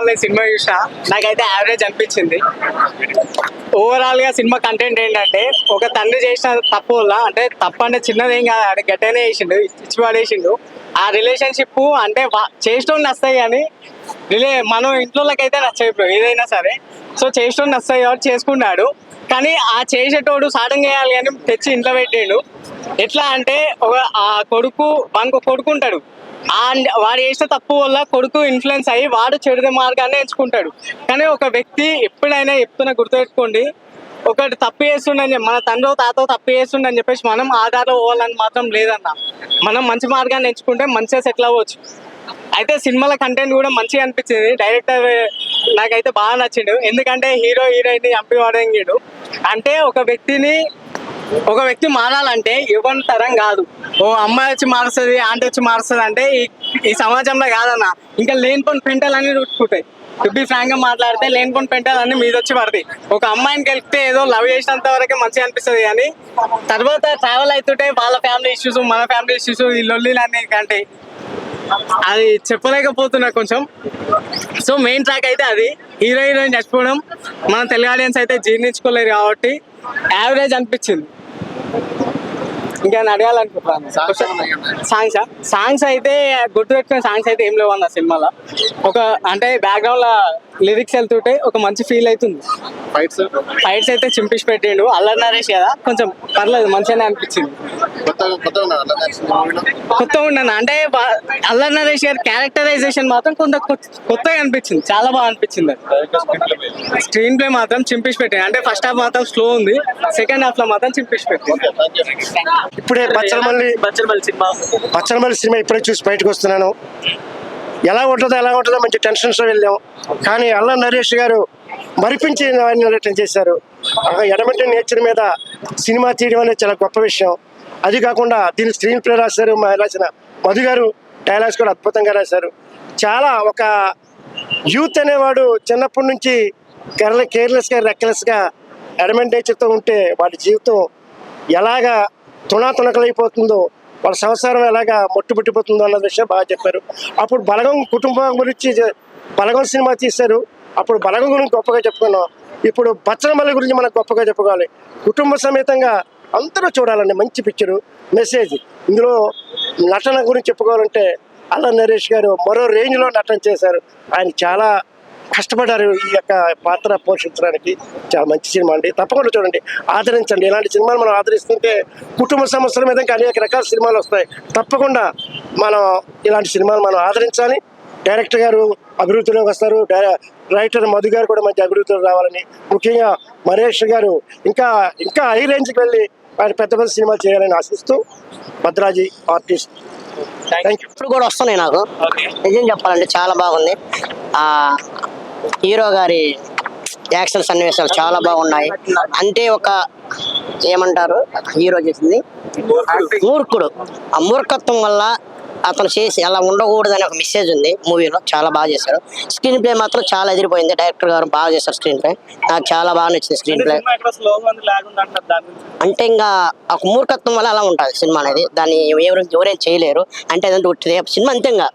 నేను సినిమా చూసిన, నాకైతే యావరేజ్ అనిపించింది. ఓవరాల్ గా సినిమా కంటెంట్ ఏంటంటే, ఒక తండ్రి చేసిన తప్పు వల్ల, అంటే తప్పు అంటే చిన్నదేం కాదు, అంటే గట్టనే వేసిండు, ఇచ్చి పడేసిండు. ఆ రిలేషన్షిప్ అంటే చేసేటోళ్ళు నస్తాయి కానీ మనం ఇంట్లోకైతే నచ్చదు ఏదైనా సరే. సో చేసేటోళ్ళు నస్తాయి కాబట్టి చేసుకున్నాడు. కానీ ఆ చేసేటోడు సాధన చేయాలి అని తెచ్చి ఇంట్లో పెట్టిండు. ఎట్లా అంటే ఆ కొడుకు, వానికి కొడుకు ఉంటాడు, వాడు చేసిన తప్పు వల్ల కొడుకు ఇన్ఫ్లుయెన్స్ అయ్యి వాడు చెడు మార్గాన్ని ఎంచుకుంటాడు. కానీ ఒక వ్యక్తి ఎప్పుడైనా చెప్తున్నా గుర్తుపెట్టుకోండి, ఒకటి తప్పు చేస్తుండని మన తండ్రి తాతో తప్పు చేస్తుండని చెప్పేసి మనం ఆధారం పోవాలని మాత్రం లేదన్న. మనం మంచి మార్గాన్ని ఎంచుకుంటే మంచిగా సెటిల్ అవ్వచ్చు. అయితే సినిమాల కంటెంట్ కూడా మంచిగా అనిపించింది. డైరెక్టర్ నాకైతే బాగా నచ్చిండు, ఎందుకంటే హీరో హీరోయిన్ చంపి వాడంగిడు. అంటే ఒక వ్యక్తి మారాలంటే ఎవరి తరం కాదు, ఓ అమ్మాయి వచ్చి మారుస్తుంది, ఆంటీ వచ్చి మారుస్తుంది అంటే ఈ సమాజంలో కాదన్న. ఇంకా లేనిపోని పెంటలు అన్ని రుట్టుకుంటాయి. టు బి ఫ్రాంక్ గా మాట్లాడితే లేనిపోని పెంటలు అన్ని మీద వచ్చి పడతాయి. ఒక అమ్మాయిని కలిపితే ఏదో లవ్ చేసినంత వరకే మంచిగా అనిపిస్తుంది, కానీ తర్వాత ట్రావెల్ అవుతుంటే వాళ్ళ ఫ్యామిలీ ఇష్యూస్, మన ఫ్యామిలీ ఇష్యూస్, ఈ లొల్లిలన్నీ కంటే అది చెప్పలేకపోతున్నా కొంచెం. సో మెయిన్ ట్రాక్ అయితే అది, హీరో హీరోయిన్ చచ్చిపోవడం మన తెలుగు ఆడియన్స్ అయితే జీర్ణించుకోలేరు కాబట్టి యావరేజ్ అనిపించింది. ఇంకా అడగాలనుకుంటున్నాను. సాంగ్స్ అయితే గుర్తుపెట్టుకునే సాంగ్స్ అయితే ఏం లేవు అన్న సినిమాలో. అంటే బ్యాక్గ్రౌండ్ లో లిరిక్స్ వెళ్తుంటే ఒక మంచి ఫీల్ అవుతుంది. ఫైట్స్ అయితే చింపిసి పెట్టిండు. అల్లరి నరేష్ కదా, కొంచెం పర్లేదు, మంచిగానే అనిపించింది. కొత్తగా ఉండను అంటే అల్లరి నరేష్ గారి క్యారెక్టరైజేషన్ మాత్రం కొంత కొత్తగా అనిపించింది, చాలా బాగా అనిపించింది. స్క్రీన్ ప్లే మాత్రం చింపిసి పెట్టింది. అంటే ఫస్ట్ హాఫ్ మాత్రం స్లో ఉంది, సెకండ్ హాఫ్ లో మాత్రం చింపిసి పెట్టింది. ఇప్పుడే బచ్చలమల్లి సినిమా ఇప్పుడే చూసి బయటకు వస్తున్నాను. ఎలా ఉంటుందో మంచి టెన్షన్స్లో వెళ్ళాం. కానీ అల్లరి నరేష్ గారు మరిపించి రిటర్న్ చేశారు. ఎడమటి నేచర్ మీద సినిమా తీయడం అనేది చాలా గొప్ప విషయం. అది కాకుండా దీని స్క్రీన్ ప్లే రాశారు, రాసిన మధు గారు డైలాగ్స్ కూడా అద్భుతంగా రాశారు. చాలా ఒక యూత్ అనేవాడు చిన్నప్పటి నుంచి కేర్లెస్గా రెక్లెస్గా ఎడమెంట్ నేచర్తో ఉంటే వాడి జీవితం ఎలాగా తుణాతునకలైపోతుందో, వాళ్ళ సంసారం ఎలాగా మొట్టుబుట్టిపోతుందో అన్న విషయం బాగా చెప్పారు. అప్పుడు బలగం కుటుంబం గురించి బలగం సినిమా తీశారు, అప్పుడు బలగం గురించి గొప్పగా చెప్పుకున్నాం. ఇప్పుడు బచ్చలమల్లి గురించి మనకు గొప్పగా చెప్పుకోవాలి. కుటుంబ సమేతంగా అందరూ చూడాలండి, మంచి పిక్చరు, మెసేజ్. ఇందులో నటన గురించి చెప్పుకోవాలంటే అల్లరి నరేష్ గారు మరో రేంజ్లో నటన చేశారు. ఆయన చాలా కష్టపడ్డారు ఈ యొక్క పాత్ర పోషించడానికి. చాలా మంచి సినిమా అండి, తప్పకుండా చూడండి, ఆదరించండి. ఇలాంటి సినిమాలు మనం ఆదరిస్తుంటే కుటుంబ సమస్యల మీద ఇంకా అనేక రకాల సినిమాలు వస్తాయి. తప్పకుండా మనం ఇలాంటి సినిమాలు మనం ఆదరించాలి. డైరెక్టర్ గారు అభివృద్ధిలోకి వస్తారు, రైటర్ మధు గారు కూడా మంచి అభివృద్ధిలోకి రావాలని, ముఖ్యంగా మహేష్ గారు ఇంకా హై రేంజ్కి వెళ్ళి ఆయన పెద్ద పెద్ద సినిమాలు చేయాలని ఆశిస్తూ భద్రాజీ ఆర్టిస్ట్. ఇప్పుడు కూడా వస్తున్నాయి నాకు. నిజం చెప్పాలంటే చాలా బాగుంది. హీరో గారి యాక్షన్ సన్నివేశాలు చాలా బాగున్నాయి. అంటే ఒక ఏమంటారు, హీరో చేసింది మూర్ఖుడు, ఆ మూర్ఖత్వం వల్ల అతను చేసి అలా ఉండకూడదు అనే ఒక మెసేజ్ ఉంది మూవీలో. చాలా బాగా చేశారు. స్క్రీన్ ప్లే మాత్రం చాలా ఎదిరిపోయింది. డైరెక్టర్ గారు బాగా చేశారు స్క్రీన్ ప్లే, నాకు చాలా బాగా నచ్చింది స్క్రీన్ ప్లే. అంటే ఇంకా ఒక మూర్ఖత్వం వల్ల అలా ఉంటుంది సినిమా అనేది, దాన్ని ఎవరేం చేయలేరు. అంటే అదంటే సినిమా అంతేగా,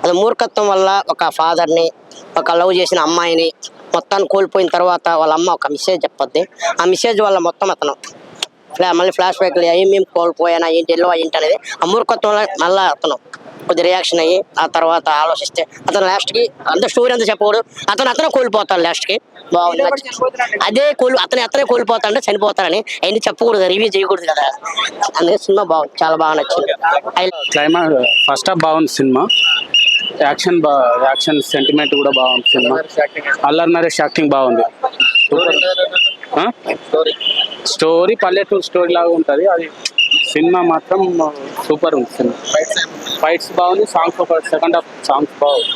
అది మూర్ఖత్వం వల్ల ఒక ఫాదర్ని, ఒక లవ్ చేసిన అమ్మాయిని మొత్తాన్ని కోల్పోయిన తర్వాత వాళ్ళ అమ్మ ఒక మెసేజ్ చెప్పొద్ది. ఆ మెసేజ్ వల్ల మొత్తం అతను మళ్ళీ ఫ్లాష్ బ్యాక్లు ఏమేమి కోల్పోయానా ఏంటి, ఎల్లో ఏంటి అనేది ఆ మూర్ఖత్వం మళ్ళీ అతను కొద్ది రియాక్షన్ అయ్యి ఆ తర్వాత ఆలోచిస్తే అతను లాస్ట్కి అంత స్టోరీ అంతా చెప్పకూడదు, అతనే కోల్పోతాడు లాస్ట్కి. బాగుంది. అతనే కోల్పోతాడంటే చనిపోతాడని అవన్నీ చెప్పకూడదు, రివ్యూ చేయకూడదు కదా, అందుకే సినిమా బాగుంది, చాలా బాగా నచ్చింది. క్లైమాక్స్ ఫస్ట్ హాఫ్ బాగుంది సినిమా, యాక్షన్ సెంటిమెంట్ కూడా బాగుంది సినిమా. అల్లరి నరేష్ యాక్టింగ్ బాగుంది. స్టోరీ పల్లెటూరు స్టోరీ లాగా ఉంటుంది అది. సినిమా మాత్రం సూపర్ ఉంది. సినిమా ఫైట్స్ బాగుంది, సాంగ్స్ సెకండ్ హాఫ్ సాంగ్స్ బాగుంది,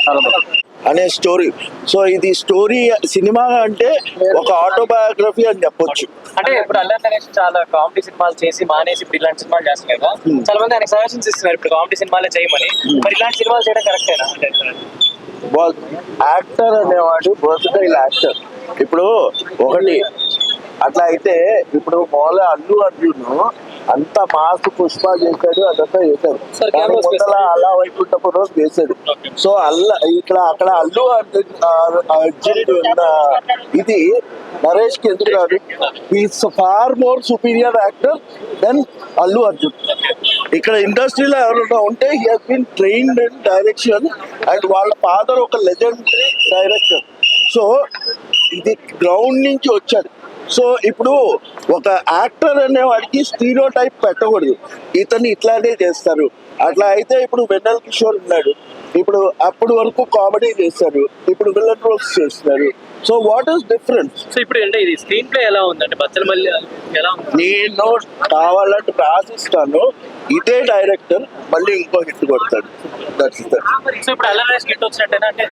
చాలా బాగుంది అనే స్టోరీ. సో ఇది స్టోరీ సినిమా అంటే ఒక ఆటోబయోగ్రఫీ అని చెప్పొచ్చు. అంటే ఇప్పుడు అల్లరి నరేష్ చాలా కామెడీ సినిమాలు చేసి మానేసి ఇప్పుడు ఇలాంటి సినిమాలు చేస్తున్నారు కదా, చాలా మంది ఆయన సజెషన్స్ ఇస్తున్నారు ఇప్పుడు కామెడీ సినిమాలే చేయమని. మరి ఇలాంటి సినిమాలు చేయడం కరెక్టేనా? యాక్టర్ అనేవాడు వర్సటైల్ యాక్టర్. ఇప్పుడు ఒకటి అట్లా అయితే ఇప్పుడు మామూలుగా అల్లు అర్జున్ అంత మాస్ పుష్ప చేశాడు, అదంతా చేశాడు. Sir, కానీ camera space. ముందర అలా వైకుంఠపురం చేశాడు. సో ఇక్కడ అక్కడ అల్లు అర్జున్ ఉన్న ఇది నరేష్ కి ఎందుకు కాదు? Is far more superior actor than Allu Arjun. ఇక్కడ ఇండస్ట్రీలో ఎవరైనా ఉంటే he has been trained in direction and వాళ్ళ ఫాదర్ ఒక లెజెండరీ డైరెక్టర్. సో ఇది గ్రౌండ్ నుంచి వచ్చాడు. సో ఇప్పుడు ఒక యాక్టర్ అనే వాడికి స్టీరియో టైప్ పెట్టకూడదు, ఇతన్ని ఇట్లానే చేస్తారు. అట్లా అయితే ఇప్పుడు వెన్నెల కిషోర్ ఉన్నాడు, ఇప్పుడు అప్పుడు వరకు కామెడీ చేస్తారు, ఇప్పుడు విలన్ రోల్స్ చేస్తున్నారు. So what is difference? So ఇప్పుడు అంటే ఇది స్క్రీన్ ప్లే ఎలా ఉంది అంటే బచ్చల మళ్ళీ ఎలా ఉంది? నేను కావాలంటే రాసిస్తాను, ఇదే డైరెక్టర్ మళ్ళీ ఇంకో హిట్ కొడతాడు. దట్స్ సో ఇప్పుడు అల్లరి హిట్ వచ్చినట్టేనా అంటే